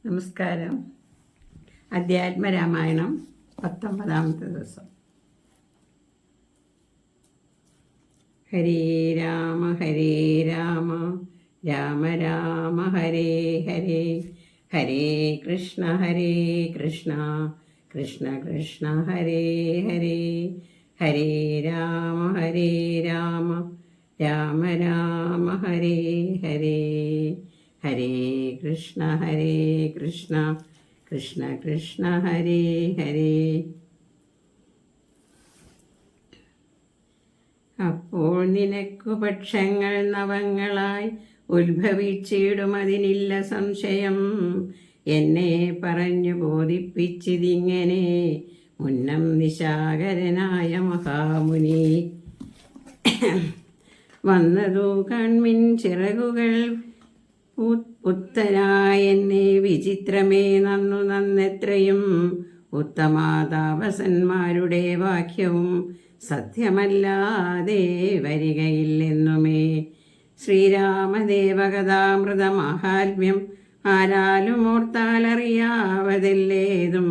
നമസ്കാരം. അധ്യാത്മരാമായണം 19ാമത്തെ ദിവസം. ഹരേ രാമ രാമ രാമ ഹരേ ഹരേ, ഹരേ കൃഷ്ണ കൃഷ്ണ കൃഷ്ണ ഹരേ ഹരേ, ഹരേ രാമ രാമ രാമ ഹരേ ഹരേ, ഹരേ കൃഷ്ണ കൃഷ്ണ കൃഷ്ണ ഹരേ ഹരേ. അപ്പോൾ നിനക്കു പക്ഷങ്ങൾ നവങ്ങളായി ഉത്ഭവിച്ചിടുമതിനില്ല സംശയം. എന്നെ പറഞ്ഞു ബോധിപ്പിച്ചിതിങ്ങനെ മുന്നം നിശാകരനായ മഹാമുനി. വന്നതു കൺമിൻ ചിറകുകൾ ഉത്തരായെന്നെ വിചിത്രമേ നന്നെത്രയും. ഉത്തമാതാപസന്മാരുടെ വാക്യവും സത്യമല്ലാതെ വരികയില്ലെന്നുമേ. ശ്രീരാമദേവകഥാമൃത മാഹാത്മ്യം ആരാലും ഓർത്താലറിയാവതില്ലേതും.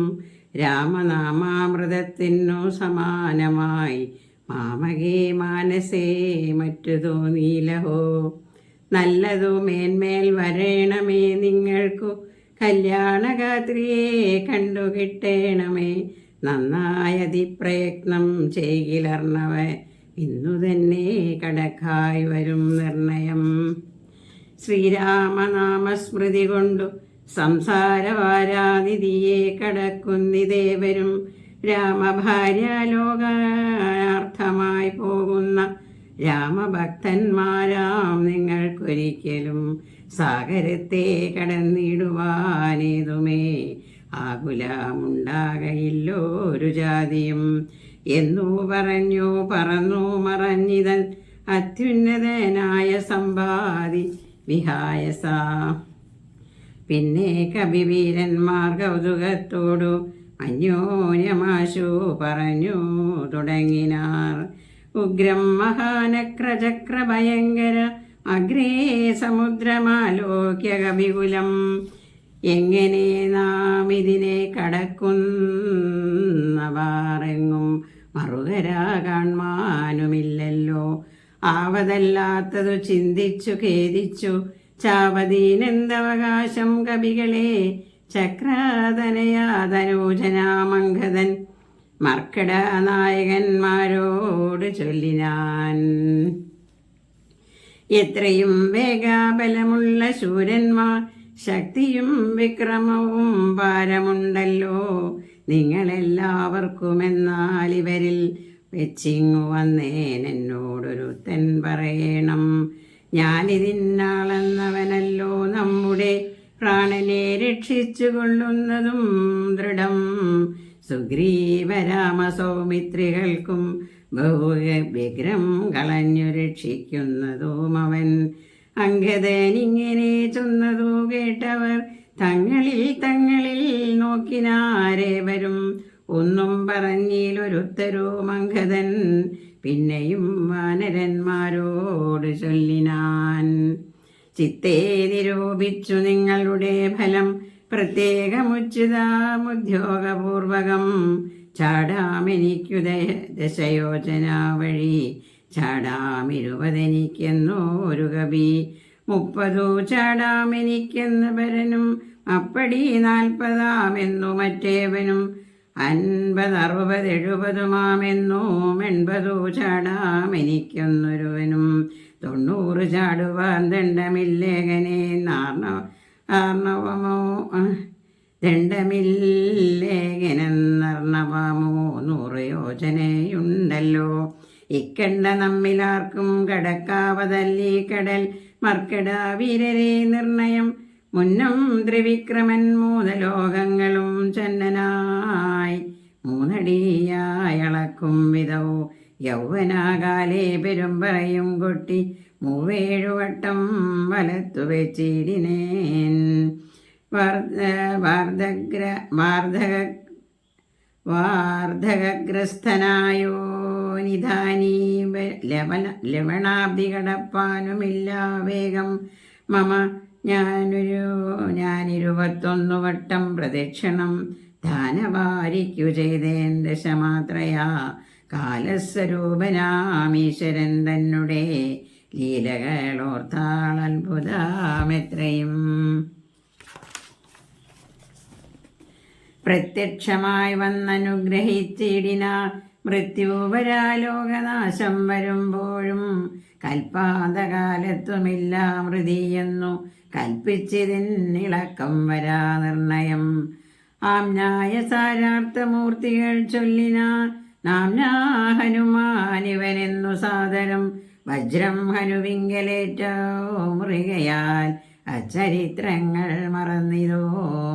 രാമനാമാമൃതത്തിനു സമാനമായി മാമകേ മാനസേ മറ്റു തോന്നീലഹോ. നല്ലതു മേന്മേൽ വരേണമേ നിങ്ങൾക്കു, കല്യാണഗാത്രിയെ കണ്ടുകിട്ടേണമേ. നന്നായതിപ്രയത്നം ചെയ്കിലർണവ ഇന്നു തന്നെ കടക്കായി വരും നിർണയം. ശ്രീരാമനാമസ്മൃതി കൊണ്ടു സംസാരവാരാനിധിയെ കടക്കുന്നിദേവരും. രാമഭാര്യാലോകാർത്ഥമായി പോകുന്ന രാമഭക്തന്മാരാം നിങ്ങൾക്കൊരിക്കലും സാഗരത്തെ കടന്നിടുവാനേതുമേ ആകുലമുണ്ടാകയില്ലോ ഒരു ജാതിയും. എന്നു പറന്നു മറഞ്ഞിതൻ അത്യുന്നതനായ സമ്പാദി വിഹായസ. പിന്നെ കവിവീരന്മാർ കൗതുകത്തോടു അന്യോന്യമാശു പറഞ്ഞു തുടങ്ങിനാർ. ഉഗ്രം മഹാനക്രചക്ര ഭയങ്കര അഗ്രേ സമുദ്രമാലോക്യ കവികുലം. എങ്ങനെ നാം ഇതിനെ കടക്കുന്നവാറെങ്ങും മറുകര കാണുവാനുമില്ലല്ലോ. ആവതല്ലാത്തതു ചിന്തിച്ചു ഖേദിച്ചു ചാവതീനെന്തവകാശം കവികളെ. ചക്രാതനയാതനൂജനാമംഗതൻ മർക്കട നായകന്മാരോട് ചൊല്ലിനാൻ. എത്രയും വേഗാബലമുള്ള ശൂരന്മാർ, ശക്തിയും വിക്രമവും പാരമുണ്ടല്ലോ നിങ്ങളെല്ലാവർക്കുമെന്നാൽ ഇവരിൽ വെച്ചിങ്ങു വന്നേനെന്നോടൊരുത്തൻ പറയണം. ഞാനിതിന്നാളെന്നവനല്ലോ നമ്മുടെ പ്രാണനെ രക്ഷിച്ചു കൊള്ളുന്നതും ദൃഢം. സുഗ്രീവരാമസൗമിത്രികൾക്കും ബഹുവിഗ്രം കളഞ്ഞു രക്ഷിക്കുന്നതും അവൻ. അംഗദനിങ്ങനെ ചൊന്നതു കേട്ടവർ തങ്ങളിൽ നോക്കിനാരേവരും. ഒന്നും പറഞ്ഞിലൊരുത്തരും അംഗദൻ പിന്നെയും വാനരന്മാരോട് ചൊല്ലിനാൻ. ചിത്തേ നിരൂപിച്ചു നിങ്ങളുടെ ഫലം പ്രത്യേകമുച്ചിതാമുദ്യോഗപൂർവകം. ചാടാമെനിക്കു ദശയോജന വഴി, ചാടാം20എനിക്കെന്നോരു കവി. 30 ചാടാമെനിക്കെന്ന് പരനും, അപ്പടി 40 മറ്റേവനും. 50, 60, 70 80 ചാടാമെനിക്കൊന്നൊരുവനും. 90 ചാടുവാൻ ദണ്ഡമില്ലേഖനെ ആർണവമോ ദണ്ഡമില്ലേഖനെന്നർണവമോ 100 യോജനയുണ്ടല്ലോ. ഇക്കണ്ട നമ്മിലാർക്കും കടക്കാവതല്ലീ കടൽ മർക്കട വീരരെ നിർണയം. മുന്നം ത്രിവിക്രമൻ 3 ലോകങ്ങളും ചന്നനായി 3 അടിയായി അളക്കും വിധവോ. യൗവനാകാലേ പെരുമ്പറയും കൊട്ടി 37 വട്ടം വലത്തു വെച്ചിടിനേൻ. വാർദ്ധകഗ്രസ്തനായോ നിധാനീ ലവണാബ്ദി കടപ്പാനുമില്ല വേഗം. മമ ഞാനിരുപത്തൊന്നു വട്ടം പ്രദക്ഷിണം ധാനവാരിക്കു ചെയ്തേൻ ദശമാത്രയാ. കാലസ്വരൂപനാമീശ്വരൻ തന്നെ ലീലകളോർത്താൾ അത്ഭുതമെത്രയും. പ്രത്യക്ഷമായി വന്നനുഗ്രഹിച്ചിടിന മൃത്യുപരാലോകനാശം വരുമ്പോഴും കൽപ്പാന്തകാലത്തുമില്ല മൃതിയെന്നു കൽപ്പിച്ചിതിന്നിളക്കം വരാ നിർണയം. ആംനായ സാരാർത്ഥമൂർത്തികൾ ചൊല്ലിന നാംനാ ഹനുമാനിവനെന്നു സാദരം. വജ്രം ഹനുവിങ്കലേറ്റോ മുറികയാൽ അച്ചരിത്രങ്ങൾ മറന്നിതോ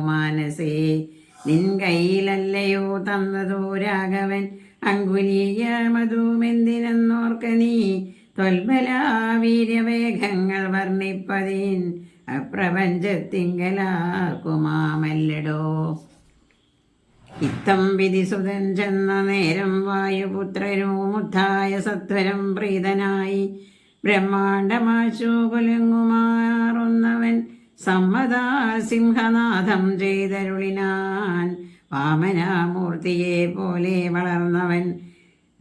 മാനസേ. നിൻ കയ്യിലല്ലയോ തന്നതോ രാഘവൻ അങ്കുലീയ മധുമെന്തിനെന്നോർക്ക നീ. ത്വൽബലാവീര്യവേഗങ്ങൾ വർണ്ണിപ്പതിൻ അപ്രപഞ്ചത്തിങ്കലാക്കുമാമല്ലടോ. ഇത്തം വിധിസുതൻ ചെന്ന നേരം വായുപുത്രനുമുദ്ധായ സത്വരം പ്രീതനായി. ബ്രഹ്മാണ്ടമാശു കുലുങ്ങുമാറുന്നവൻ സമ്മതാ സിംഹനാഥം ചെയ്തരുളിനാൻ. വാമനാമൂർത്തിയെ പോലെ വളർന്നവൻ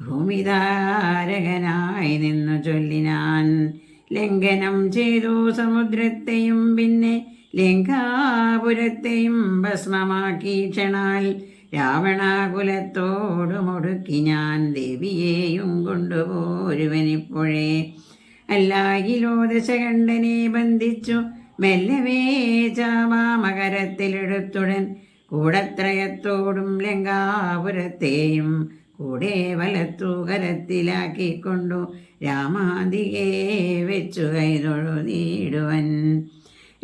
ഭൂമിധാരകനായി നിന്നു ചൊല്ലിനാൻ. ലംഘനം ചെയ്തു സമുദ്രത്തെയും പിന്നെ ലങ്കാപുരത്തെയും ഭസ്മമാക്കി ക്ഷണാൽ. രാവണകുലത്തോടുമൊടുക്കി ഞാൻ ദേവിയെയും കൊണ്ടുപോരുവനിപ്പോഴേ. അല്ലാകിലോ ദശകണ്ഠനെ ബന്ധിച്ചു മെല്ലവേ ചാവാമകരത്തിലെടുത്തുടൻ. കൂടത്രയത്തോടും ലങ്കാപുരത്തെയും കൂടെ വലത്തു കരത്തിലാക്കിക്കൊണ്ടു രാമാന്തികെ വെച്ചു കൈതൊഴുതിടുവൻ.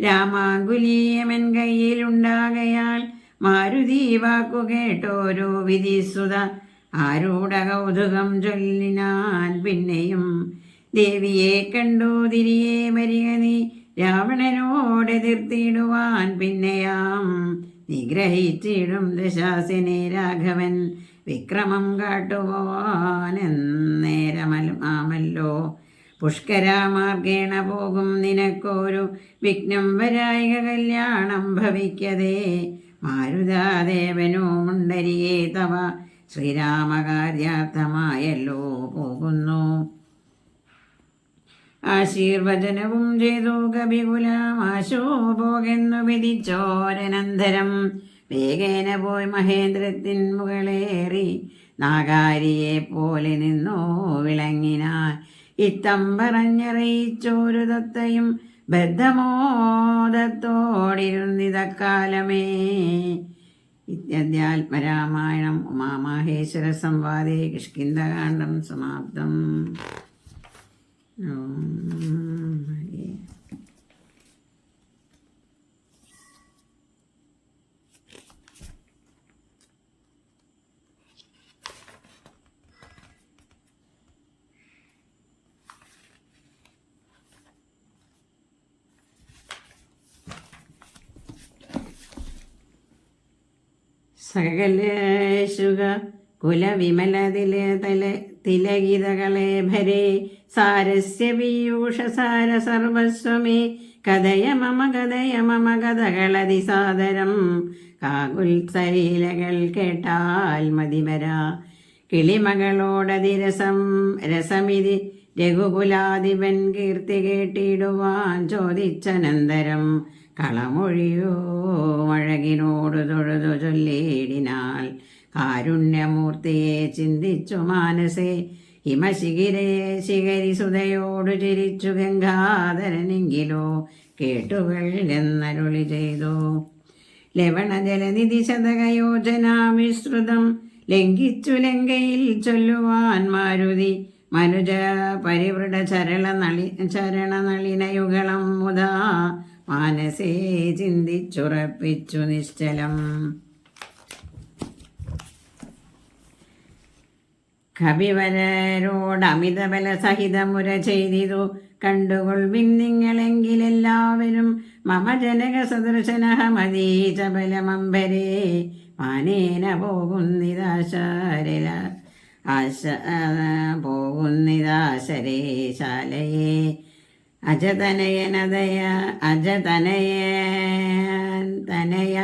രാമാങ്കുലീയമൻ കയ്യിലുണ്ടാകയാൽ മാരുതി വാക്കു കേട്ടോരോ വിധിസുത. ആരൂഢ കൗതുകം ചൊല്ലിനാൻ പിന്നെയും. ദേവിയെ കണ്ടു തിരികെ വരിക നീ രാവണനോടെതിർത്തിടുവാൻ. പിന്നെയാം നിഗ്രഹിച്ചിടും ദശാസനെ രാഘവൻ വിക്രമം കാട്ടുവാനെന്നേരമാമല്ലോ. പുഷ്കരാമാർഗേണ പോകും നിനക്കൊരു വിഘ്നം വരായിക കല്യാണം ഭവിക്കതേ. മാരുതാദേവനോ മുണ്ടരികെ തവ ശ്രീരാമകാര്യാർത്ഥമായല്ലോ പോകുന്നു. ആശീർവചനവും ചെയ്തു കവികുലമാശോ പോകെന്നു വിധിച്ചോരനന്തരം. വേഗേന പോയി മഹേന്ദ്രത്തിൻ മുകളേറി നാഗാരിയെ പോലെ നിന്നോ വിളങ്ങിനാൻ. ഇത്തം പറഞ്ഞറിയിച്ചോരു തത്തയും ബദ്ധമോദത്തോടിരുന്നിതക്കാലമേ. ഇത്യധ്യാത്മരാമായണം ഉമാമഹേശ്വര സംവാദേ കിഷ്കിന്ധകാണ്ഡം സമാപ്തം. സകലേശുക കുലവിമലതിലകിതകളെ ഭരേ. സാരസ്യ പീയൂഷസാര സർവസ്വമേ കഥയ മമ കഥകളതിസാദരം. കാകുൽസലീലകൾ കേട്ടാൽ മതിവരാ. രസമിതി രഘുകുലാധിപൻ കീർത്തി കേട്ടിടുവാൻ ചോദിച്ചനന്തരം. കളമൊഴിയോ അഴകിനോട് തൊഴുതു ചൊല്ലിടിനാൾ. കാരുണ്യമൂർത്തിയെ ചിന്തിച്ചു മാനസേ. ശിഖരിസുതയോടു ചിരിച്ചു ഗംഗാധരനെങ്കിലോ കേട്ടുകൾ എന്നരുളി ചെയ്തു. ലവണജലനിധി ശതകയോജനാ വിസ്തൃതം ലംഘിച്ചു ലങ്കയിൽ ചൊല്ലുവാൻ മാരുതി. മനുജ പരിവൃഢ ചരണനളിനയുഗളം മുതാ മാനസേ ചിന്തിച്ചുറപ്പിച്ചു നിശ്ചലം. കവിവരരോടമിതബല സഹിതമുര ചെയ്തിതു കണ്ടുകൊൾവിൻ നിങ്ങളെങ്കിലെല്ലാവരും. മമ ജനക സദൃശനഹമതീചബലമംബരേ മാനേന പോകുന്നിതാശരേ ശാലയേ. അജതനയനതയ തനയ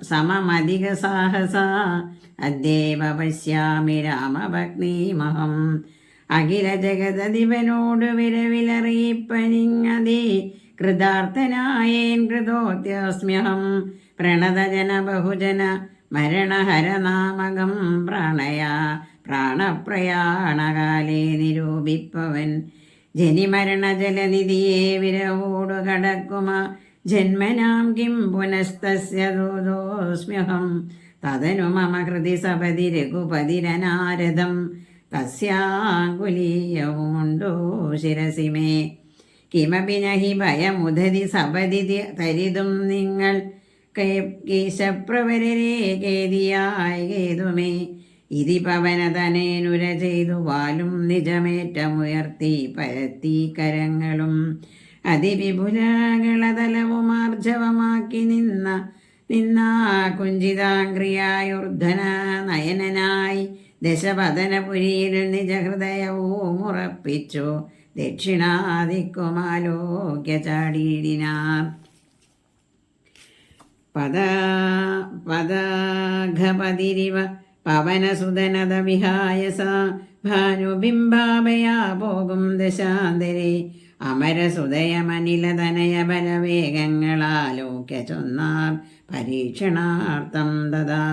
സമമധിക സാഹസ അദ്യേവ പശ്യാമി രാമഭഗ്നീമഹം. അഖില ജഗതധിപനോട് വിരവിലറിയിപ്പനിങ്ങതേ കൃതാർത്ഥനായേൻ കൃതോത്യസ്മ്യഹം. പ്രണതജന ബഹുജന മരണഹരനാമകം പ്രാണപ്രയാണകാലേ നിരൂപിപ്പവൻ. ജനിമരണ ജലനിധിയെ വിരവോടു കടക്കുമ ജന്മനാം കിം പുനസ്തസ്യ ദൂതോസ്മ്യഹം. തദനു മമ കൃതി സപതി രഘുപതിരനാരദം തസ്യാങ്കുലീയവുമുണ്ടോ ശിരസി മേ. കിമപി നഹി ഭയമുദതി സപതി തരിതും നിങ്ങൾ കേശപ്രവരരേ കേതിയായി കേതുമേ. ഇതി പവനതനേനുര ചെയ്തു വാലും നിജമേറ്റമുയർത്തി പരത്തി കരങ്ങളും അതിവിപുലകളതലവുമാർജവമാക്കി നിന്ന കുഞ്ചിതാംഗ്രിയായുർധന നയനനായി ദശപതനപുരിയിൽ നിജഹൃദയവും ഉറപ്പിച്ചു ദക്ഷിണാദിക്കുമാലോക്യ ചാടിയിടിനാർ. പദഘപതിരിവ പവനസുതനത വിഹായസ ഭാനുബിംബാഭയാ പോകും ദശാന്തരെ. അമരസുദയമനിലതനയ ബലവേഗങ്ങളാലോക്യ ചൊന്നാർ പരീക്ഷണാർത്ഥം തഥാ.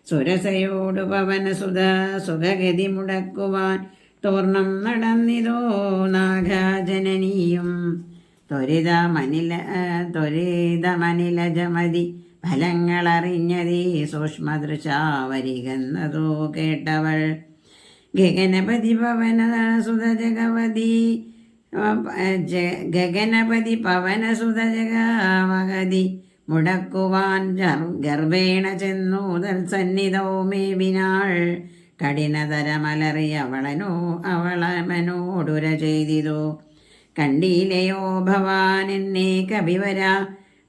സുരസയോടു പവനസുത സുഖഗതി മുടക്കുവാൻ തോർണം നടന്നിതോ നാഗജനനിയും. ത്വരിതമനിലജമതി ഫലങ്ങളറിഞ്ഞതീ സൂക്ഷ്മദൃശാവരികന്നതോ കേട്ടവൾ. ഗഗനപതി പവനസുത ജഗവതി മുടക്കുവാൻ ഗർഭേണ ചെന്നൂതൽ സന്നിധവുമേവിനാൾ. കഠിനതരമലറി അവളമനോടുര ചെയ്തിതു. കണ്ടീലയോ ഭവാൻ എന്നെ കവിവര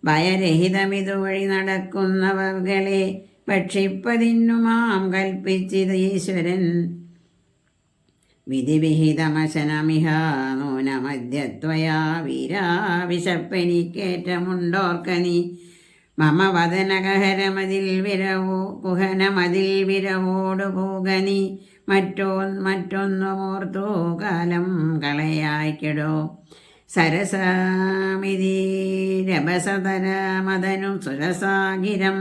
ഭയരഹിതമിതുവഴി നടക്കുന്നവർകളെ ഭക്ഷിപ്പതിന്നുമാം കൽപ്പിച്ചിത് ഈശ്വരൻ. വിധിവിഹിതമശനമിഹ നൂനമദ്യത്വയാ വീരാ വിശപ്പെനിക്കേറ്റമുണ്ടോർക്കനി. മമ വദനകഹരമതിൽ കുഹനമതിൽ വിരവോടു പൂകനി. മറ്റൊന്നുമോർത്തു കാലം കളയായിക്കിടോ. സരസാമിതി രഭസതരമതനു സുരസാഗിരം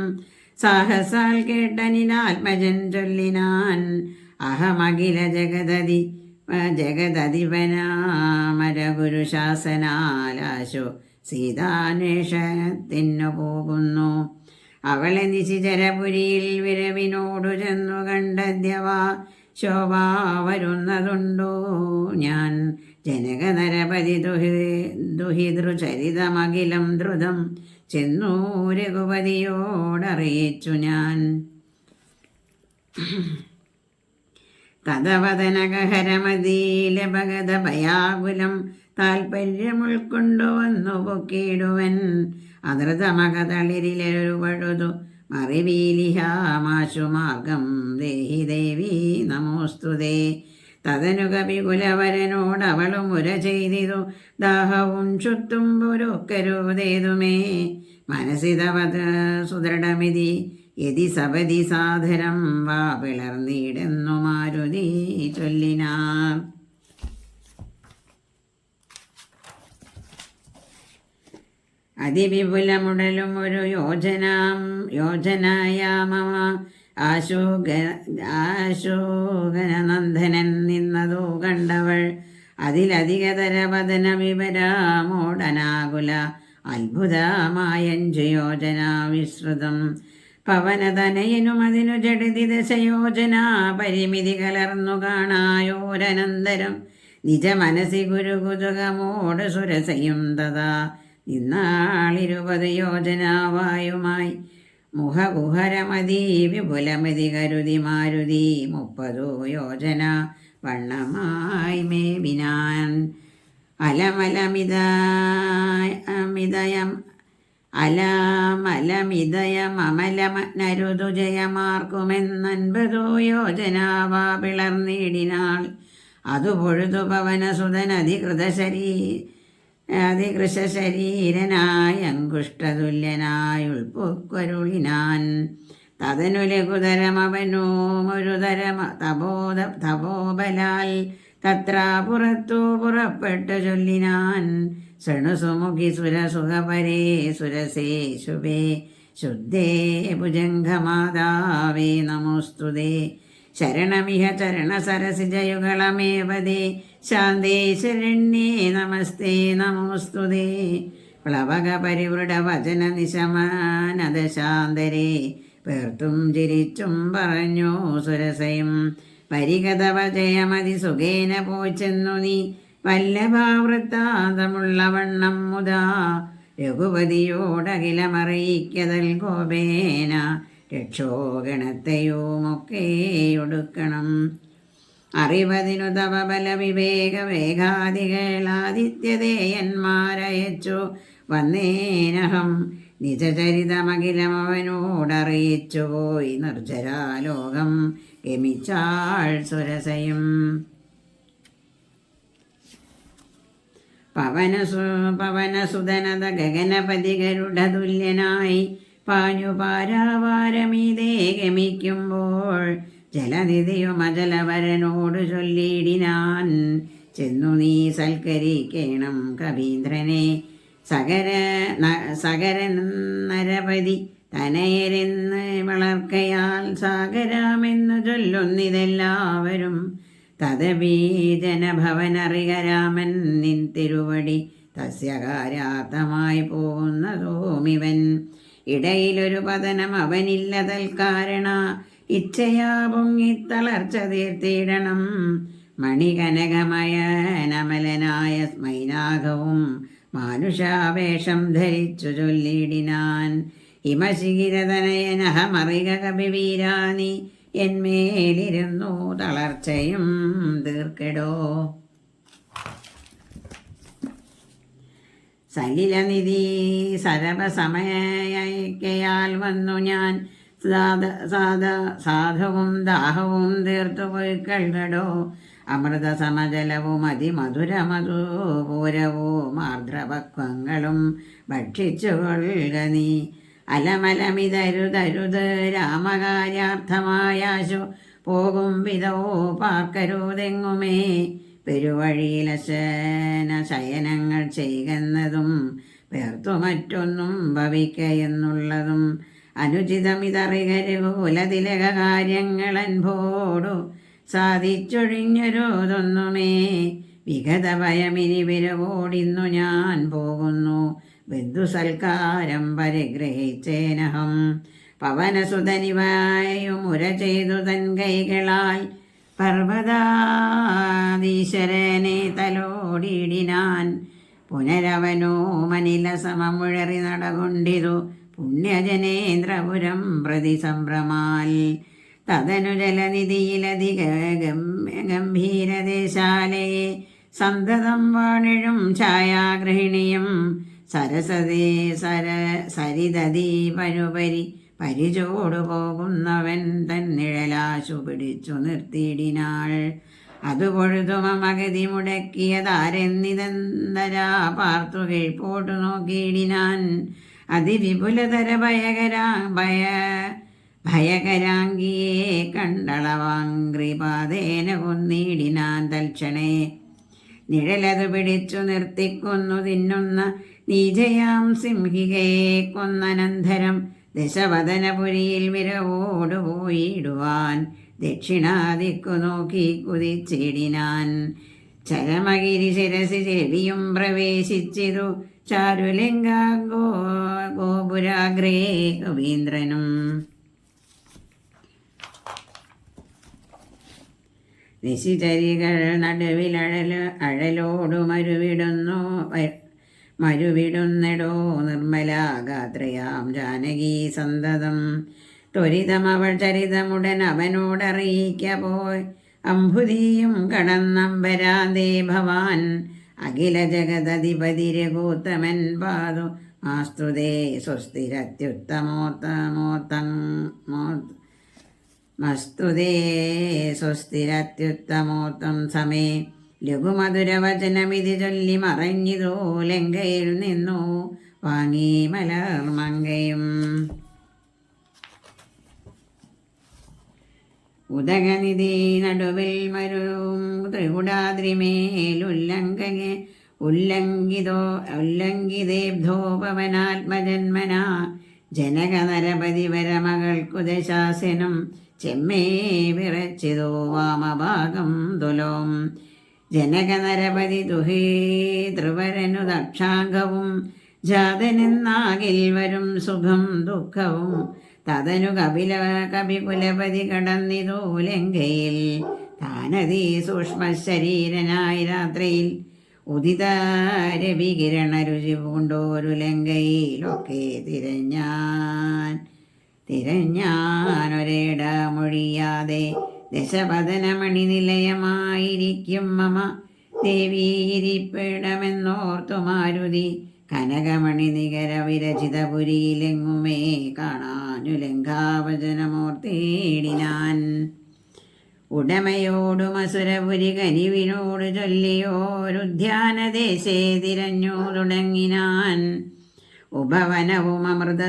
സാഹസാൽ കേട്ടനിലാത്മജൻ ചൊല്ലിനാൻ. അഹമഖില ജഗദധിപനാമരഗുരു ശാസനാലാശു സീതാന്വേഷണത്തിനു പോകുന്നു. അവളെ നിശിചരപുരിയിൽ വിരവിനോടു ചെന്നു കണ്ടദ്യവാ ശോഭ വരുന്നതുണ്ടോ ഞാൻ. ജനകനരപതി ദുഹിതൃചരിതമഖിലം ദ്രുതം ചെന്നു രഘുപതിയോടറിയിച്ചു ഞാൻ. തദവദനകഹരമതീലഭഗത ഭയാകുലം താൽപര്യമുൾക്കൊണ്ടു വന്നു പൊക്കിയിടുവൻ. അധൃതമകതളിരിലൊരു പഴുതു മറിവീലിഹാമാശുമാർഗം ദേഹി ദേവി നമോസ്തുതേ. തദനു കവികുലവരനോടവളും ഉര ചെയ്തിതു. ദാഹവും ചുത്തുമ്പൊരുക്കരുതേതുമേ മനസ്സിതവത് സുദൃഢമിതി യതി സപതി സാധരം വാ പിളർന്നിടെന്നു മാരുതി ചൊല്ലിനാർ. അതിവിപുലമുടലും ഒരു യോജനായാമമ ആശോകനന്ദനൻ നിന്നതോ കണ്ടവൾ. അതിലധികതരവദന വിവരാമോടനാകുല അത്ഭുതമായഞ്ചു യോജന വിശ്രുതം. പവനതനയനും അതിനു ജഡിതി ദശയോജന പരിമിതി കലർന്നു കാണായോരനന്തരം. നിജ മനസി ഗുരുകുതുകമോട് സുരസയും തഥാ നിന്നാളിരുപത് യോജനാവായുമായി മുഖകുഹരമതി വിപുലമതി കരുതി മാരുതി 30 യോജന വണ്ണമായി മേവിനാൻ. അലമലമിതയമമലമരുതു ജയമാർക്കുമെന്നൻപതോ യോജനാവാ പിളർന്നിടിനാൾ. അതു പൊഴുതു പവനസുതൻ അതികൃശരീരനായ അങ്കുഷ്ടതുല്യനായ ഉൾപ്പൊക്കൊരുളിനാൻ. തതനു ലഘുതരമവനോമൊരു തപോബലാൽ തത്രാപുറത്തു പുറപ്പെട്ടു ചൊല്ലിനാൻ. ശൃണുസുമുഖി സുരസുഖപരേ സുരസേ ശുഭേ ശുദ്ധേ ഭുജംഗമാതാവേ നമോസ്തുതേ. ശരണമിഹ ചരണസരസിജയുഗളമേവതേ ശാന്തേ ശരണ്യേ നമസ്തേ നമോസ്തുതേ. പ്ലവക പരിവൃഢ വചന നിശമനദശാന്തരേ പേർത്തും ചിരിച്ചും പറഞ്ഞു സുരസയും. പരികഥവ ജയമതി സുഖേന പോച്ചെന്നു നീ വല്ലഭാവൃത്താന്തമുള്ള വണ്ണം മുതാ രഘുപതിയോടഖിലമറിയിക്കതൽ കോപേന രക്ഷോഗണത്തെയുമൊക്കെയൊടുക്കണം. അറിവതിനു തവ ബല വിവേക വേഗാദികളാദിത്യതേയന്മാരയച്ചു വന്നേനഹം. നിജചരിതമഖിലമവനോടറിയിച്ചു പോയി നിർജ്ജരാലോകം ഗമിച്ചാൾ സുരസയും. പവനസുതനത ഗഗനപതി ഗരുഡതുല്യനായി പാഞ്ഞു പാരാവാരമീതേ ഗമിക്കുമ്പോൾ ജലനിധിയുമജലവരനോടു ചൊല്ലിയിടിനാൻ. ചെന്നു നീ സൽക്കരിക്കേണം കവീന്ദ്രനെ സകരൻ നരപതി തനയരെന്ന് വളർക്കയാൽ സാഗരാമെന്നു ചൊല്ലുന്നിതെല്ലാവരും. തദപി ജനഭവനറികരാമൻ നിൻ തിരുവടി തസ്യകാര്യാർത്ഥമായി പോകുന്നതോമിവൻ. ഇടയിലൊരു പതനം അവനില്ല തൽക്കാരണ ഇച്ഛയാ പൊങ്ങിത്തളർച്ച തീർത്തിടണം. മണികനകമയനമലനായ സ്മൈനാഘവും മാനുഷാവേഷം ധരിച്ചു ചൊല്ലിടിനാൻ. ഹിമശിഖിരതനയനഹമറിക കവിവീരാനി എന്മേലിരുന്നു തളർച്ചയും തീർക്കെടോ. സലിലനിധി സരഭസമയക്കയാൽ വന്നു ഞാൻ സാധവും ദാഹവും തീർത്തു പോയിക്കൾകടോ. അമൃത സമജലവും അതിമധുരമധുപൂരവും ആർദ്രപക്വങ്ങളും ഭക്ഷിച്ചു കൊള്ളുക നീ. അലമലമിതരുതരുത് രാമകാര്യാർത്ഥമായാശു പോകും വിധോ പാർക്കരുതെങ്ങുമേ. പെരുവഴിയിലശന ശയനങ്ങൾ ചെയ്യുന്നതും പേർത്തു മറ്റൊന്നും ഭവിക്കയെന്നുള്ളതും അനുചിതമിതറികരുകുലതിലക കാര്യങ്ങളൻപോടു സാധിച്ചൊഴിഞ്ഞൊരുതൊന്നുമേ. വിഗത ഭയമിനി വിരവോടിന്നു ഞാൻ പോകുന്നു ബന്ധുസൽക്കാരം പരിഗ്രഹിച്ചേനഹം. പവനസുതനിവായുമുര ചെയ്തു തൻ കൈകളാൽ പർവ്വതാധീശ്വരനെ തലോടിയിടിനാൻ. പുനരവനോ മനില സമമുഴറി നടകൊണ്ടിതു പുണ്യജനേന്ദ്രപുരം പ്രതി സംഭ്രമാൽ. തദനു ജലനിധിയിലധിക ഗംഭീരദേശാലയെ സന്തതം വാണിഴും ഛായാഗ്രഹിണിയും സരിതീപനുപരി പരിചോടു പോകുന്നവൻ തന്നിഴലാശു പിടിച്ചു നിർത്തിയിടിനാൾ. അതു പൊഴുതുമഗതി മുടക്കിയതാരെന്നിതന്തരാ പാർത്തു കീഴ്പോട്ടു നോക്കിയിടിനാൻ. അതിവിപുലതര ഭയകരാംഗിയെ കണ്ടളവാംഗ്രിപാതേന കൊന്നിടിനാൻ തൽക്ഷണേ. നിഴലതു പിടിച്ചു നിർത്തിക്കൊന്നു തിന്നുന്ന നീജയാം സിംഹികയെ കൊന്നനന്തരം ദശവദനപുരിയിൽ വിരവോടുപോയിടുവാൻ ദക്ഷിണാദിക്കു നോക്കി കുതിച്ചിടിനാൻ. ചരമഗിരി ശിരസി ചെവിയും പ്രവേശിച്ചിതു ചാരുലിംഗോ ഗോപുരാഗ്രേ കവീന്ദ്രനും. നിശിചരികൾ അഴലോടു മരുവിടുന്നെടോ നിർമ്മലാഗാത്രയാം ജാനകി സന്തതം. ത്വരിതമവൾ ചരിതമുടൻ അവനോടറിയിക്ക പോയി അംബുധിയും കടന്നംബരാന്തേ ഭവാൻ. അഖില ജഗദധിപതി രഘൂത്തമൻ പാതു ആസ്തുതേ സ്വസ്തിരത്യുത്തമോത്തമോത്തമോ മസ്തുതേ സ്വസ്തിരത്യുത്തമോത്തം സമേ ലഘുമധുരവചനമിതി ചൊല്ലി മറഞ്ഞിതോ ലങ്കയിൽ നിന്നു വാങ്ങി മലർമങ്കയും. ഉദകനിധി നടുവിൽ മരുവും ഉല്ലംഘിതേബ്ധോ പവനാത്മജന്മന ജനക നരപതി വരമകൾക്കുദശാസനം ചെമ്മേ വിറച്ചിതോ വാമഭാഗം തുലോം. ജനക നരപതി ദുഹേ ത്രിവരനു ദക്ഷാംഗവും ജാതനെന്നാകിൽ വരും സുഖം ദുഃഖവും. തതനു കപികുലപതി കടന്നിതോ ലങ്കയിൽ താനതീ സൂക്ഷ്മശരീരനായി രാത്രിയിൽ ഉദിതാരവികിരണ രുചി പൂണ്ടോരു ലങ്കയിലൊക്കെ തിരഞ്ഞാനൊരിടമൊഴിയാതെ ദശപദനമണി നിലയമായിരിക്കും മമ ദേവീരിപ്പിടമെന്നോർത്തു മാരുതി. കനകമണി നികര വിരചിതപുരിയിലെങ്ങുമേ കാണാനു ലങ്കാവചനമോർത്തേടിനാൻ. ഉടമയോടും അസുരപുരി കനിവിനോട് ചൊല്ലിയോരുദ്യാനദേശേ തിരഞ്ഞു തുടങ്ങിനാൻ. ഉപവനവും അമൃത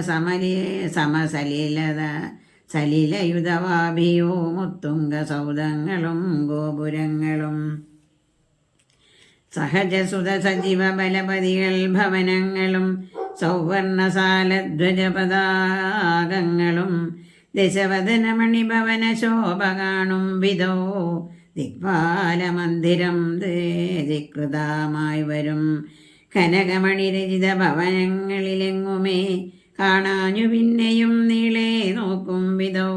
സലിലയുധവാഭിയോ മുത്തുംഗ സൗധങ്ങളും ഗോപുരങ്ങളും സഹജസുത സജീവ ബലപതികൾ ഭവനങ്ങളും സൗവർണസാലധ്വജപതാകങ്ങളും ദശവദനമണിഭവന ശോഭ കാണും വിധോ ദിക്പാലമന്ദിരം ധികൃതമായി വരും. കനകമണിരചിത ഭവനങ്ങളിലെങ്ങുമേ കാണാഞ്ഞു പിന്നെയും നീളെ നോക്കും വിധോ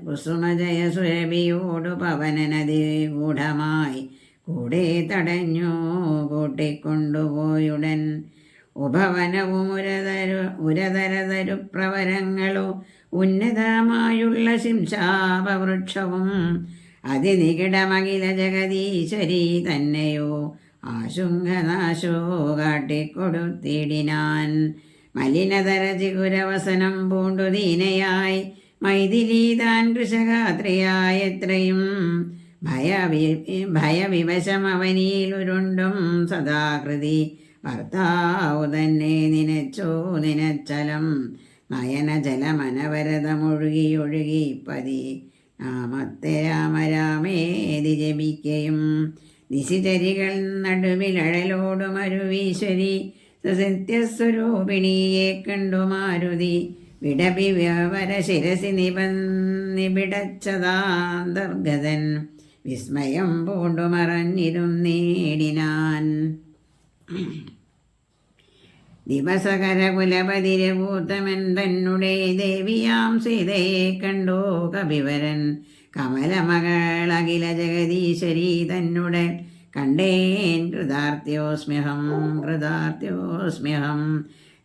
കുസുമജയ സുരഭിയോടു പവനനദി ഗൂഢമായി കൂടെ തടഞ്ഞു കൂട്ടിക്കൊണ്ടുപോയുടൻ. ഉപവനവും ഉരതരതരു പ്രവരങ്ങളോ ഉന്നതമായുള്ള ശിംശാപവൃക്ഷവും അതിനികിടമകില ജഗദീശ്വരി തന്നെയോ ആശുങ്കനാശോ കാട്ടിക്കൊടുത്തിടിനാൻ. മലിനതര ചികുരവസനം പൂണ്ടു ദീനയായി മൈഥിലി താൻ കൃഷഗാത്രിയായ എത്രയും ഭയവിവശം അവനിയിലുരുണ്ടും സദാകൃതി ഭർത്താവു തന്നെ നിനച്ചലം നയനജലമനവരതമൊഴുകിയൊഴുകി പതി നാമത്തെ രാമരാമേതി ജപിക്കയും. നിശിചരികൾ നടുവിലഴലോടുമരുവീശ്വരി സത്യസ്വരൂപിണിയെ കണ്ടു മാരുതി വിടപി വ്യവര ശിരസി നിബിടച്ചതാന്തർഗതൻ വിസ്മയം പൂണ്ടു മറഞ്ഞിരുന്നേടിനാൻ. ദിവസകരകുലപതിരഭൂതമൻ തന്നെ ദേവിയാം സീതയെ കണ്ടു കപിവരൻ കമലമകളകില ജഗദീശ്വരി തന്നെ കണ്ടേൻ കൃതാർത്ഥ്യോസ്മ്യഹം.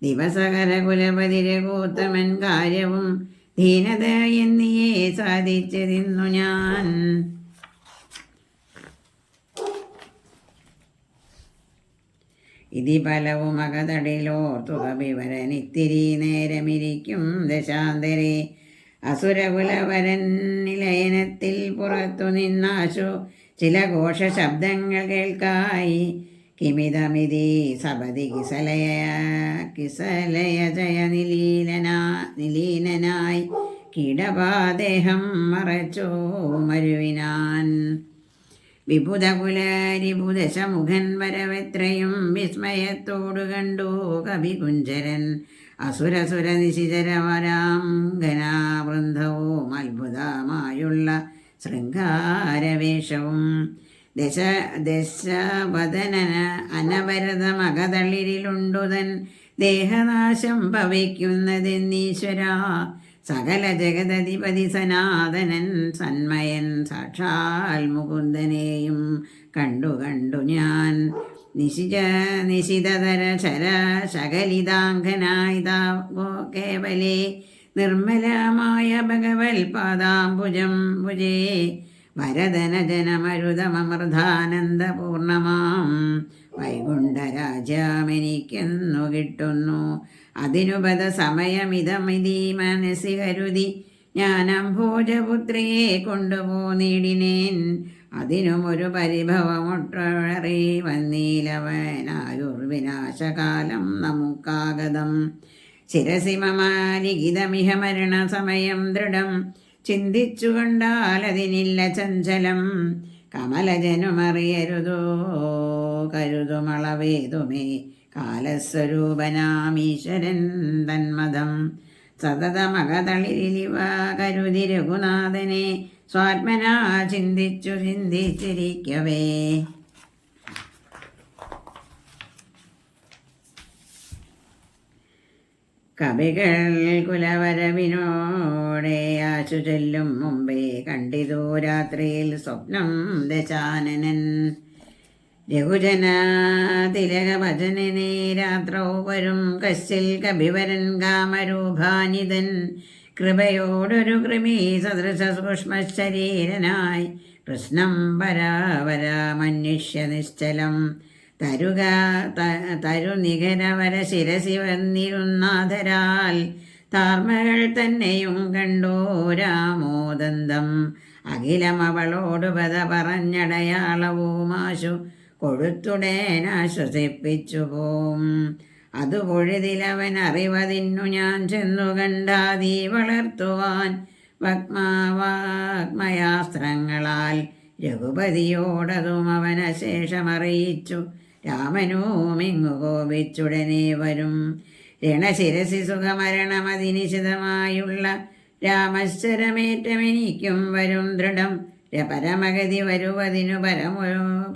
ദിവസകരകുലപതിരഭൂതമൻ കാര്യവും ധീനത എന്നിയെ സാധിച്ചതിന്നു ഞാൻ. ഇതി ഫലവും അകതടിലോർത്തു കപിവരനിത്തിരി നേരമിരിക്കും ദശാന്തരെ. അസുരകുലവരൻ നിലയനത്തിൽ പുറത്തു നിന്നാശു ചില ഘോഷശബ്ദങ്ങൾ കേൾക്കായി. കിമിതമിതി സപതി കിസലയ ജയ നിലീനനായി കീടപാദേഹം മറച്ചോ മരുവിനാൻ. വിഭുതകുലരിഭുദശമുഖൻ വരവെത്രയും വിസ്മയത്തോടു കണ്ടു കവികുഞ്ചരൻ. അസുരസുര നിശിചരവരാം ഘനാവൃന്ദവും അത്ഭുതമായുള്ള ശൃംഗാരവേഷവും ദശവദന അനവരതമകതളിരിലുണ്ടുതൻ ദേഹനാശം ഭവിക്കുന്നതെന്നീശ്വര. സകല ജഗദധിപതി സനാതനൻ സന്മയൻ സാക്ഷാൽ മുകുന്ദനെയും കണ്ടു ഞാൻ. നിശിതതര ശകലിതാംഗനായി കേവലേ നിർമ്മലമായ ഭഗവൽ പാദാംബുജം ഭുജേ വരദനജനമരുതമൃതാനന്ദപൂർണമാം വൈകുണ്ഠരാജ്യമെനിക്കെന്നു കിട്ടുന്നു. അതിനുപത സമയമിതമിതി മനസ്സി കരുതി ഞാനാം ഭോജപുത്രിയെ കൊണ്ടുപോന്നിടിനേൻ. അതിനുമൊരു പരിഭവമൊട്ടറി വന്നീലവനായുർവിനാശകാലം നമുക്കാഗതം. ശിരസി മമാലിഖിതമിഹ മരണസമയം ദൃഢം. ചിന്തിച്ചു കണ്ടാലതിനില്ല ചഞ്ചലം. കമലജനുമറിയരുതോ കരുതുമളവേതുമേ കാലസ്വരൂപനാമീശ്വരൻ തന്മതം. സതതമകതളിരിലിവ കരുതി രഘുനാഥനെ സ്വാത്മനാ ചിന്തിച്ചിരിക്കവേ. കവികൾ കുലവരവിനോടെ ആശു ചൊല്ലും മുമ്പേ കണ്ടിതോ രാത്രിയിൽ സ്വപ്നം ദശാനനൻ. രഘുജന തിലകഭജനനെ രാത്രോ വരും കശ്ചിൽ കവിവരൻ കാമരൂപാനിതൻ. കൃപയോടൊരു കൃമി സദൃശ സൂക്ഷ്മശരീരനായി കൃഷ്ണം പരാപരാമന്വിഷ്യ നിശ്ചലം. തരുനികരവര ശിരസി വന്നിരുന്നാധരാൽ താർമകൾ തന്നെയും കണ്ടോ രാമോദന്തം. അഖിലമവളോട് പദ പറഞ്ഞടയാളവുമാശു കൊടുത്തുടേനാശ്വസിപ്പിച്ചു പോം. അതു പൊഴുതിലവൻ അറിവതിന്നു ഞാൻ ചെന്നു കണ്ടാതീ വളർത്തുവാൻ വാഗ്മയാസ്ത്രങ്ങളാൽ. രഘുപതിയോടതും അവനശേഷമറിയിച്ചു. രാമനുമിങ്ങു കോപിച്ചുടനെ വരും. രണശിരസി സുഖമരണമതിനിശിതമായുള്ള രാമശ്വരമേറ്റമെനിക്കും വരും ദൃഢം. പരമഗതി വരുവതിനു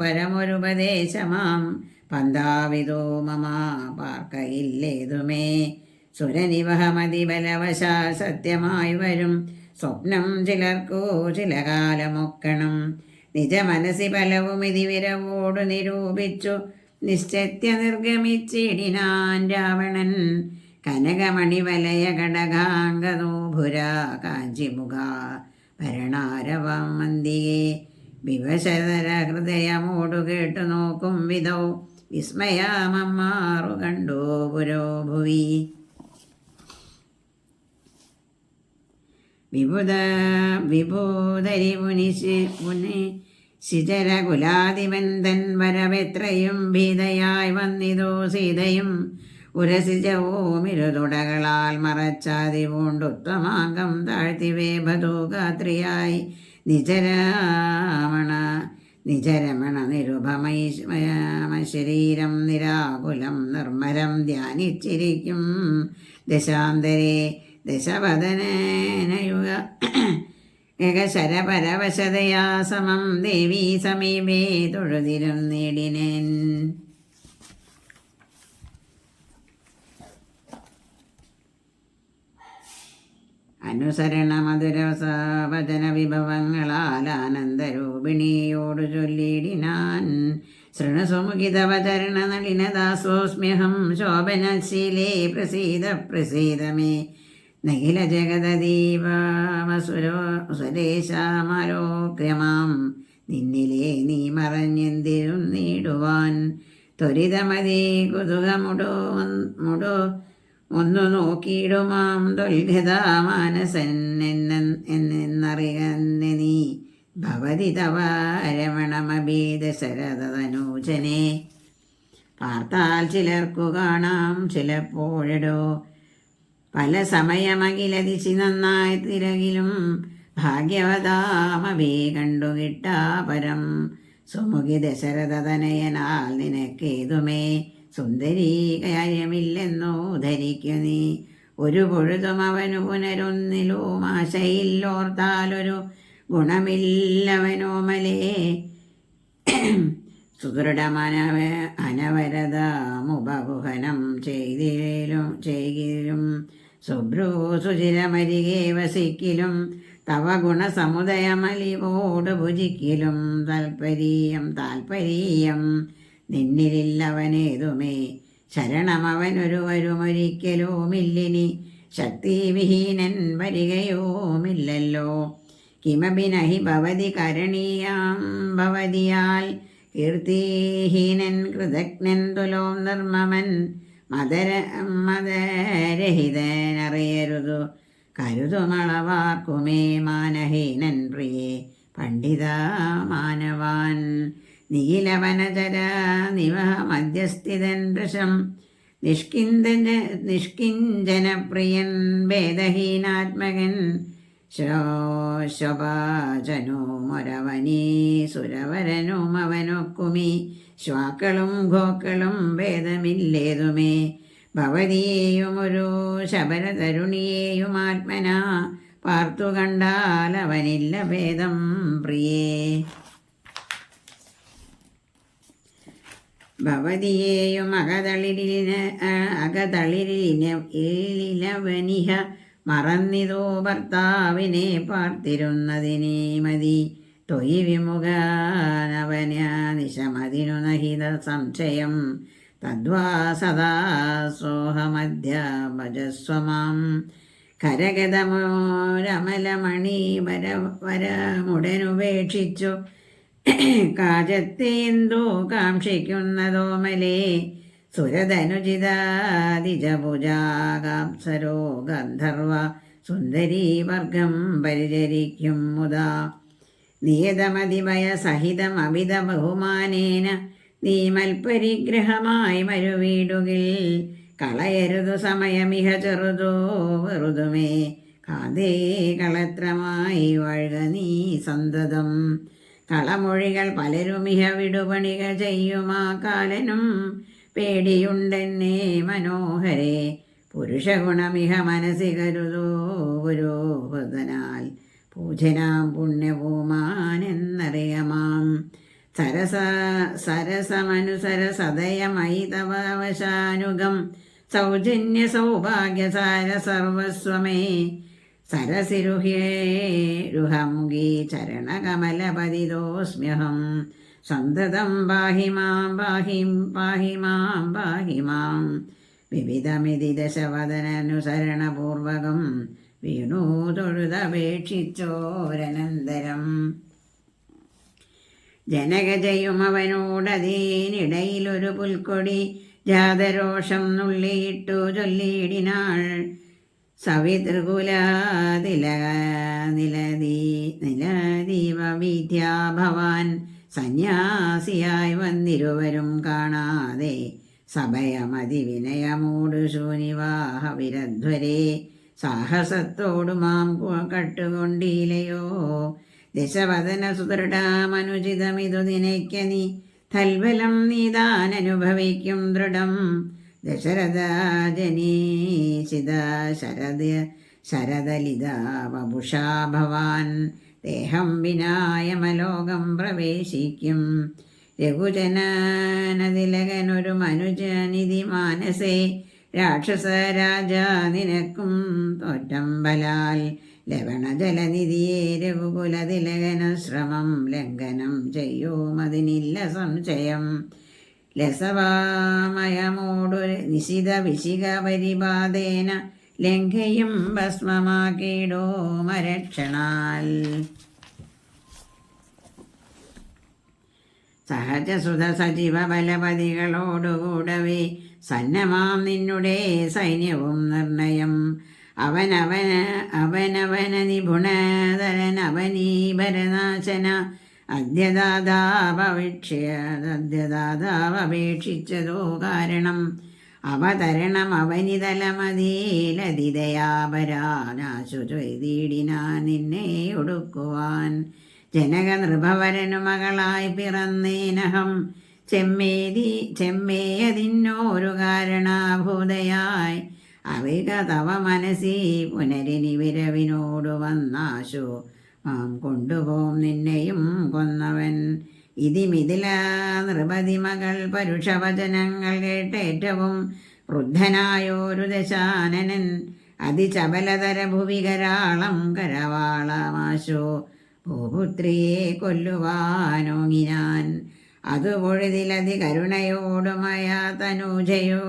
പരമൊരുപദേശമാം പന്താവിതോ മമ പാർക്കയില്ലേതുമേ. സുരനിവഹമതി ബലവശാ സത്യമായി വരും സ്വപ്നം ചിലർക്കോ ചില കാലമൊക്കണം. നിജ മനസ്സി ഫലവും ഇതിവിരവോടു നിരൂപിച്ചു നിശ്ചത്യ നിർഗമിച്ചിടിനാൻ രാവണൻ. കനകമണിവലയ ഘടകാംഗനൂഭുര കാഞ്ചിമുഖ ഭരണാരവം മന്ദിയെ. വിവശതര ഹൃദയമോടു കേട്ടു നോക്കും വിധോ വിസ്മയാമമ്മാറു കണ്ടോ പുരോ ഭുവി. വിഭൂതരി ശിചരകുലാതിബന്ധൻ വരവെത്രയും ഭീതയായി വന്നിതോ സീതയും. ഉരസിജവോമിരുതുടകളാൽ മറച്ചാതി പൂണ്ടുത്തമാംഗം താഴ്ത്തിവേ ഭദൂഗാത്രിയായി നിജരമണ നിരുപമശരീരം നിരാകുലം നിർമ്മരം ധ്യാനിച്ചിരിക്കും ദശാന്തരേ. ദശവദനയുഗ ഏകശരപരവശതയാ സമം ദേവീ സമീപേ തൊഴുതിരും നേടിനേൻ. അനുസരണ മധുരവചന വിഭവങ്ങളാൽ ആനന്ദരൂപിണിയോടു ചൊല്ലിടിനാൻ. ശൃണുസുമുഖിതവചരണ നളിനദാസോസ്മ്യഹം ശോഭനശീലേ പ്രസീദ പ്രസീദമേ. നഖില ജഗദീപമസുരേശാമലോക്രമാം നിന്നിലേ നീ മറഞ്ഞെന്തിരും നീടുവാൻ. ത്വരിതമതി കുതുകമുടോ ഒന്നു നോക്കിയിടുമാം തൊൽഗതാ മാനസൻ എന്നറിയന്നെ നീ ഭവതി തവ രമണമഭീദശരതനൂജനെ. പാർത്താൽ ചിലർക്കു കാണാം ചിലപ്പോഴടോ പല സമയമകിലതിശി നന്നായി തിരകിലും. ഭാഗ്യവതാമഭി കണ്ടുകിട്ടാ പരം സുമുഖി ദശരഥതനയനാൽ നിനക്കേതുമേ സുന്ദരീ കാര്യമില്ലെന്നോ ധരിക്കു നീ. ഒരു പൊഴുതും അവനു പുനരൊന്നിലും ആശയില്ലോർത്താലൊരു ഗുണമില്ലവനോമലേ. സുദൃഢമനവ അനവരതമുപഗുഹനം ചെയ്തിലും സുഭ്രൂ സുചിരമരികെ വസിക്കിലും. തവ ഗുണസമുദയമലിവോട് ഭുജിക്കിലും താൽപര്യം നിന്നിലില്ലവനേതുമേ. ശരണമവനൊരുവരുമൊരിക്കലുമില്ലിനി ശക്തിവിഹീനൻ വരികയോമില്ലല്ലോ. കിമപി നഹി ഭവതി കരണീയാം ഭവതിയാൽ കീർത്തിഹീനൻ കൃതജ്ഞൻ തുലോം നിർമ്മമൻ മദരഹിതനറിയരുതു കരുതുമളവാക്കുമേ മാനഹീനൻ പ്രിയേ പണ്ഡിത മാനവാൻ. നീലവനചര നിവഹ മധ്യസ്ഥിതൻ വൃഷം നിഷ്കിഞ്ചനപ്രിയൻ വേദഹീനാത്മകൻ ശോഭജനുമൊരവനീ സുരവരനുമവനൊക്കുമീ ശ്വാക്കളും ഗോക്കളും ഭേദമില്ലേതുമേ. ഭവതിയെയുമൊരു ശബരതരുണിയെയും ആത്മനാ പാർത്തു കണ്ടാൽ അവനില്ല ഭേദം പ്രിയേ. ഭവതിയെയും അകതളിരിലവനിഹ മറന്നിതോ ഭർത്താവിനെ പാർത്തിരുന്നതിനേ മതി. തൊയ് വിമുഖനവനിശമതിനു നഹിത സംശയം തദ്വാ സദാ സോഹമധ്യ ഭജസ്വമാം. കരഗതമോരമലമണി വരമുടനുപേക്ഷിച്ചു കാജത്തെന്തോ കാക്ഷിക്കുന്നതോമലേ. സുരതനുജിതാദിജഭുജാകാംസരോ ഗന്ധർവ സുന്ദരീവർഗം പരിചരിക്കും മുതാ. നിയതമതിഭയ സഹിതം അമിത ബഹുമാനേന നീ മൽപരിഗ്രഹമായി മരുവീടുകിൽ കളയരുതു സമയമിഹ ചെറുതോ വെറുതുമേ. കാതേ കളത്രമായി വഴുക നീ സന്തതം. കളമൊഴികൾ പലരുമിഹ വിടുപണികൾ ചെയ്യുമാ കാലനും പേടിയുണ്ടെന്നേ മനോഹരേ. പുരുഷഗുണമിഹ മനസ്സി കരുതോ പുരോഹൃതനാൽ പൂജനാം പുണ്യഭൂമാനെന്നറിയമാം. സരസമനുസര സദയമയി തവ അവശാനുഗം സൗജന്യ സൗഭാഗ്യസാര സർവസ്വമേ. സരസിരുഹേരുഹമുഖീ ചരണകമലപതിതോസ്മ്യഹം സന്തതം പാഹി മാം പാഹി പാഹി മാം പാഹി മാം. വിവിധമിതി ദശവദനനുസരണപൂർവകം വീണു തൊഴുതപേക്ഷിച്ചോരനന്തരം. ജനകജയും അവനോടതീനിടയിലൊരു പുൽക്കൊടി ജാതരോഷം നുള്ളിയിട്ടു ചൊല്ലിയിടിനാൾ. നിലദീപവിദ്യാ ഭവാൻ സന്യാസിയായി വന്നിരുവരും കാണാതെ സഭയമതി വിനയമോടു ശൂനിവാഹ വിരധ്വരെ സാഹസത്തോടു മാം കട്ടുകൊണ്ടിലയോ. ദശവദന സുദൃഢമനുചിതമിതു നിനയ്ക്ക നീ തൽബലം നീതാനനുഭവിക്കും ദൃഢം. ദശരഥ ജനീശിത ശരദലിത വപുഷാ ഭവാൻ ദേഹം വിനായമലോകം പ്രവേശിക്കും. രഘുജനനതിലകനൊരു മനുജനിധി മാനസേ രാക്ഷസ രാജ നിനക്കും തോറ്റം ബലാൽ. ലവണജലനിധിയെ രഘുകുലതിലകനശ്രമം ലംഘനം ചെയ്യുമതിനില്ല സംശയം. ലസവാമയമോടു നിശിത വിശിക പരിപാദേന ലംഘയും ഭസ്മമാക്കിടോ മരക്ഷണാൽ. സഹജസുത സജീവ ബലപതികളോടുകൂടവേ സന്നമാം നിന്നുടെ സൈന്യവും നിർണയം. അവനവന നിപുണതരനവനീഭരനാശന അദ്യദാതാപേക്ഷിച്ചതോ കാരണം. അവതരണം അവനിതലമതീലതിദയാപരാനാശു ചെയ്തിടിനാൻ നിന്നെ ഒടുക്കുവാൻ. ജനക നൃപവരനു മകളായി പിറന്നേനഹം ചെമ്മേയതിന്നോരു കാരണഭൂതയായി. അവിക തവ മനസ്സി പുനരിനി വിരവിനോടു വന്നാശു മാം കൊണ്ടുപോം നിന്നെയും കൊന്നവൻ. ഇതിമിതില നൃപതി മകൾ പരുഷവചനങ്ങൾ കേട്ടേറ്റവും ക്രുദ്ധനായോരു ദശാനനൻ അതിചപലതര ഭുവികരാളം കരവാളമാശു ഭൂപുത്രിയെ കൊല്ലുവാനോങ്ങിനാൻ. അതു പൊഴുതിലതി കരുണയോടുമയാ തനൂജയോ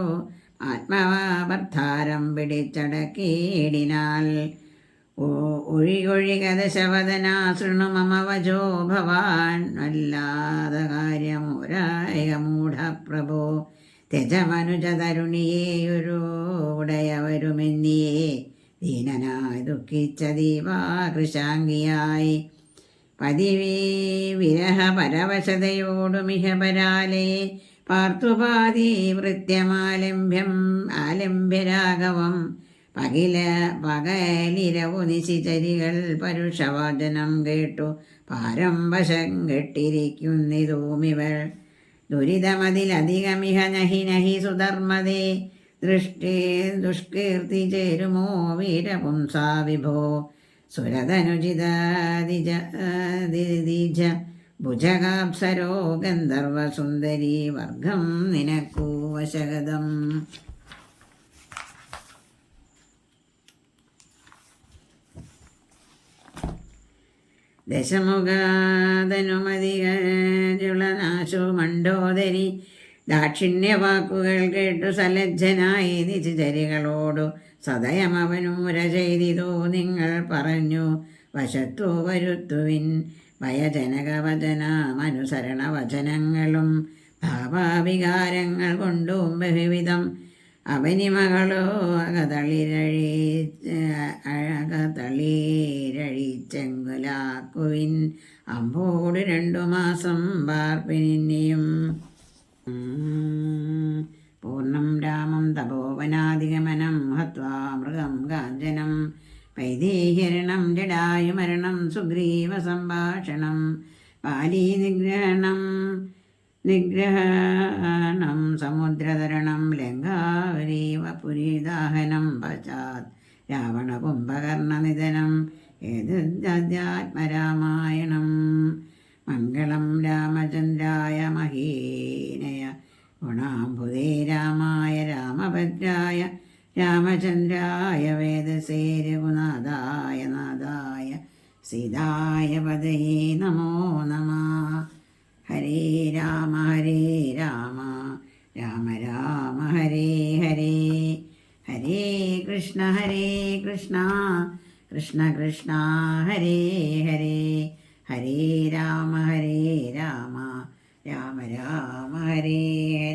ആത്മഭർത്താരം പിടിച്ചടക്കിയിടിനാൾ. ഒഴികൊഴിക ദശവദന ശൃണു മമ വചോ ഭവാൻ വല്ലാത കാര്യമൊരായ മൂഢപ്രഭോ. ത്യജമനുജതരുണിയേയൊരു ഉടയവരുമെന്നിയേ ദീനനായി ദുഃഖിച്ച ദീപാകൃശാംഗിയായി പതിവേ വിരഹ പരവശതയോടുമിഹ പരാലേ പാർത്തുപാതി വൃത്യമാലംഭ്യം ആലംഭ്യരാഘവം പകലിരവു നിശിചരികൾ പരുഷവചനം കേട്ടു പാരം വശം കെട്ടിരിക്കുന്നിതൂമിവൾ ദുരിതമതിലധികമിഹ നഹി നഹി സുധർമ്മതേ ദുഷ്കീർത്തി ചേരുമോ വീരപുംസാ വിഭോ സുരതനുജിതദിജ ഭുജകാപ്സരോ ഗന്ധർവസുന്ദരീ വർഗം നിനക്കൂ വശഗതം. ദശമുഖാതനുമതികളുളനാശു മണ്ഡോദരി ദാക്ഷിണ്യവാക്കുകൾ കേട്ടു സലജ്ജനായി നിചരികളോടു സദയമവനൂര ചെയ്തിതോ നിങ്ങൾ പറഞ്ഞു വശത്തു വരുത്തുവിൻ ഭയജനകവചനമനുസരണ വചനങ്ങളും ഭാവാവികാരങ്ങൾ കൊണ്ടും ബഹുവിധം അവനിമകളോ അകതളിരഴിച്ചെങ്കുലാക്കുവിൻ അമ്പോട് 2 മാസം പാർപ്പിനിയും പൂർണ്ണം രാമം തപോവനാധിഗമനം ഹത്വാ മൃഗം കാഞ്ചനം വൈദേഹ്യരണം ജടായുമരണം സുഗ്രീവ സംഭാഷണം പാലീ നിഗ്രഹണം സമുദ്രതരണം ലങ്കാവരീവ പുരീദാഹനം പശ്ചാത് രാവണ കുംഭകർണനിധനം ഏതധ്യാത്മരാമായണം. മംഗളം രാമചന്ദ്രായ മഹീനയ ഗുണാംബുദേ രാമായ രാമഭദ്രായ രാമചന്ദ്രായ വേദസേ രഘുനാഥായ നാഥായ സീതായ പതയേ നമോ നമഃ. ഹരേ രാമ രാമ രാമ ഹരേ ഹരേ ഹരേ കൃഷ്ണ കൃഷ്ണ കൃഷ്ണ ഹരേ ഹരേ ഹരേ രാമ രാമ രാമ ഹരേ ഹരേ.